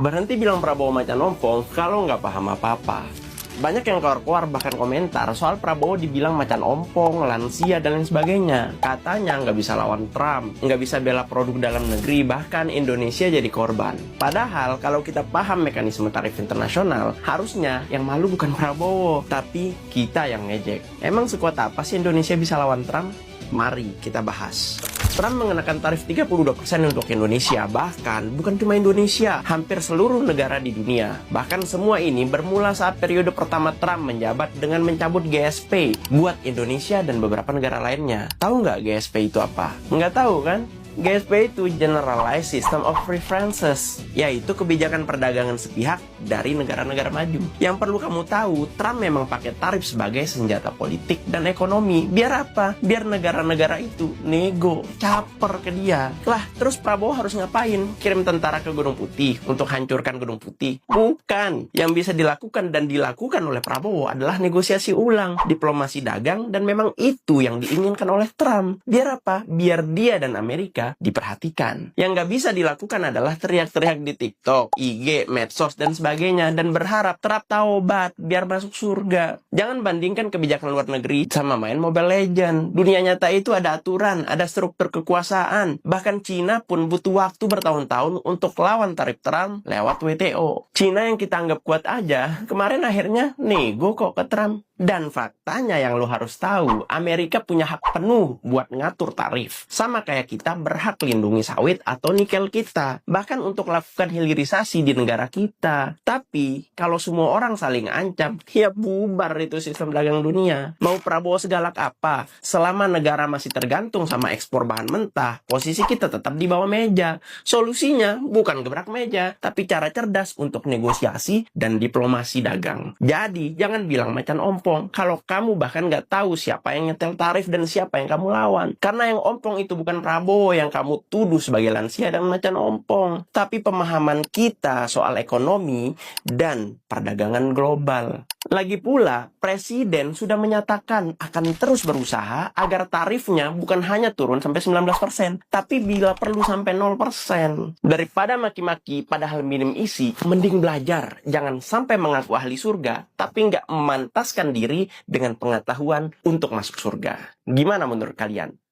Berhenti bilang Prabowo macan ompong kalau nggak paham apa-apa. Banyak yang keluar-keluar bahkan komentar soal Prabowo dibilang macan ompong, lansia, dan lain sebagainya. Katanya nggak bisa lawan Trump, nggak bisa bela produk dalam negeri, bahkan Indonesia jadi korban. Padahal kalau kita paham mekanisme tarif internasional, harusnya yang malu bukan Prabowo, tapi kita yang ngejek. Emang sekuat apa sih Indonesia bisa lawan Trump? Mari kita bahas. Trump mengenakan tarif 32% untuk Indonesia, bahkan bukan cuma Indonesia, hampir seluruh negara di dunia. Bahkan semua ini bermula saat periode pertama Trump menjabat dengan mencabut GSP buat Indonesia dan beberapa negara lainnya. Tahu nggak GSP itu apa? Nggak tahu kan? GSP itu Generalized System of Preferences, yaitu kebijakan perdagangan sepihak dari negara-negara maju. Yang perlu kamu tahu, Trump memang pakai tarif sebagai senjata politik dan ekonomi. Biar apa? Biar negara-negara itu nego, caper ke dia. Lah, terus Prabowo harus ngapain? Kirim tentara ke Gunung Putih untuk hancurkan Gunung Putih? Bukan. Yang bisa dilakukan dan dilakukan oleh Prabowo adalah negosiasi ulang, diplomasi dagang, dan memang itu yang diinginkan oleh Trump. Biar apa? Biar dia dan Amerika diperhatikan. Yang nggak bisa dilakukan adalah teriak-teriak di TikTok, IG, medsos, dan sebagainya, dan berharap Trump taubat biar masuk surga. Jangan bandingkan kebijakan luar negeri sama main Mobile Legends. Dunia nyata itu ada aturan, ada struktur kekuasaan. Bahkan Cina pun butuh waktu bertahun-tahun untuk lawan tarif Trump lewat WTO. Cina yang kita anggap kuat aja, kemarin akhirnya nego kok ke Trump. Dan faktanya yang lo harus tahu, Amerika punya hak penuh buat ngatur tarif. Sama kayak kita berhak lindungi sawit atau nikel kita. Bahkan untuk lakukan hilirisasi di negara kita. Tapi, kalau semua orang saling ancam, ya bubar itu sistem dagang dunia. Mau Prabowo segalak apa? Selama negara masih tergantung sama ekspor bahan mentah, posisi kita tetap di bawah meja. Solusinya bukan gebrak meja, tapi cara cerdas untuk negosiasi dan diplomasi dagang. Jadi, jangan bilang macan ompong kalau kamu bahkan nggak tahu siapa yang nyetel tarif dan siapa yang kamu lawan. Karena yang ompong itu bukan Prabowo yang kamu tuduh sebagai lansia dan macan ompong, tapi pemahaman kita soal ekonomi dan perdagangan global. Lagi pula, Presiden sudah menyatakan akan terus berusaha agar tarifnya bukan hanya turun sampai 19%, tapi bila perlu sampai 0%. Daripada maki-maki padahal minim isi, mending belajar. Jangan sampai mengaku ahli surga, tapi nggak memantaskan diri dengan pengetahuan untuk masuk surga. Gimana menurut kalian?